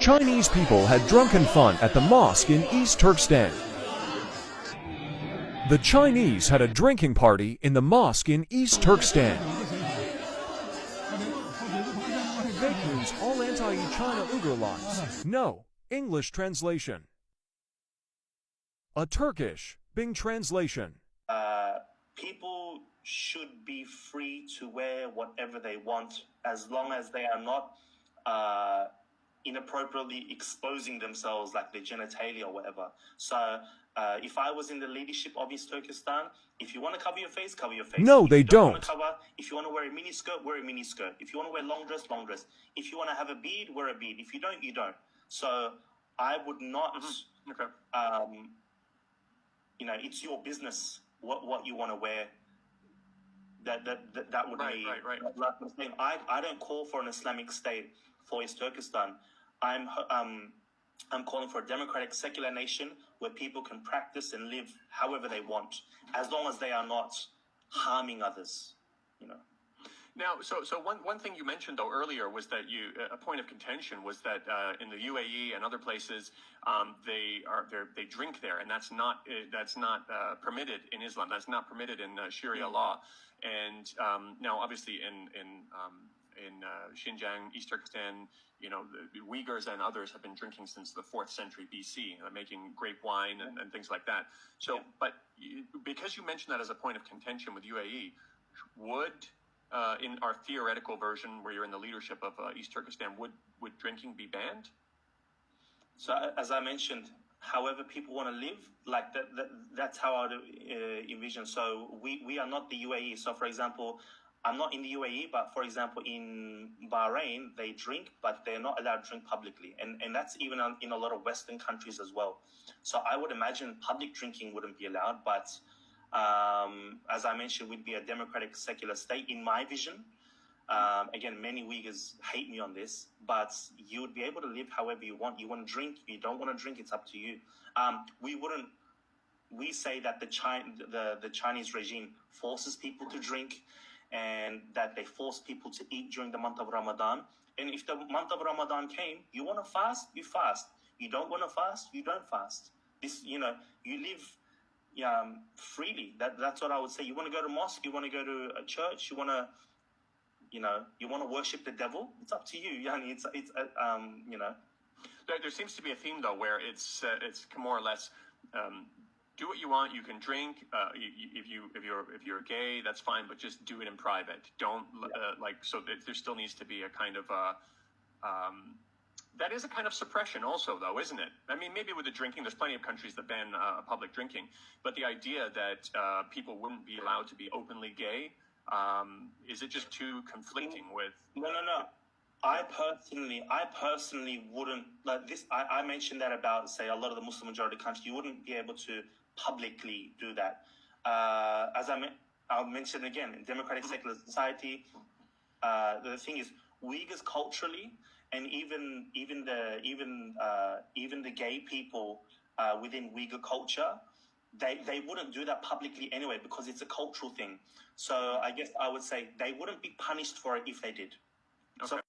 Chinese people had drunken fun at the mosque in East Turkestan. The Chinese had a drinking party in the mosque in East Turkestan. Fake news, all anti-China Uyghur lies. No. English translation. A Turkish Bing translation. People should be free to wear whatever they want as long as they are not inappropriately exposing themselves, like their genitalia or whatever. So if I was in the leadership of East Turkestan, if you want to cover your face, cover your face. No, if they you don't. Want to cover, if you want to wear a miniskirt, wear a miniskirt. If you want to wear long dress, long dress. If you want to have a beard, wear a beard. If you don't, you don't. So I would not, it's your business what you want to wear. That would be right. Like I'm saying, I don't call for an Islamic state for East Turkestan. I'm calling for a democratic, secular nation where people can practice and live however they want, as long as they are not harming others. Now, so one thing you mentioned though earlier was that a point of contention was that in the UAE and other places they drink there, and that's not permitted in Islam. That's not permitted in Sharia law. And now, obviously, in Xinjiang, East Turkestan, the Uyghurs and others have been drinking since the 4th century BC, making grape wine and things like that. So, but because you mentioned that as a point of contention with UAE, would in our theoretical version, where you're in the leadership of East Turkestan, would drinking be banned? So, as I mentioned, however people want to live, like that's how I would envision. So we are not the UAE. So, for example, I'm not in the UAE, but for example, in Bahrain, they drink, but they're not allowed to drink publicly. And that's even in a lot of Western countries as well. So I would imagine public drinking wouldn't be allowed, but as I mentioned, we'd be a democratic, secular state in my vision. Again, many Uyghurs hate me on this, but you would be able to live however you want. You want to drink, you don't want to drink, it's up to you. We say that the Chinese regime forces people to drink, and that they force people to eat during the month of Ramadan. And if the month of Ramadan came, you want to fast, you fast. You don't want to fast, you don't fast. You live freely. That's what I would say. You want to go to mosque, you want to go to a church, you want to worship the devil. It's up to you. There seems to be a theme though where it's more or less do what you want. You can drink. If you're gay, that's fine, but just do it in private. Don't so. There still needs to be a kind of that is a kind of suppression also, though, isn't it? I mean, maybe with the drinking, there's plenty of countries that ban public drinking, but the idea that people wouldn't be allowed to be openly gay, is it just too conflicting with? No. I personally wouldn't like this. I mentioned that about, say, a lot of the Muslim majority countries, you wouldn't be able to publicly do that. As I'll mention again, in democratic secular society, the thing is, Uyghurs culturally, and even the gay people within Uyghur culture, they wouldn't do that publicly anyway, because it's a cultural thing. So I guess I would say they wouldn't be punished for it if they did. Okay.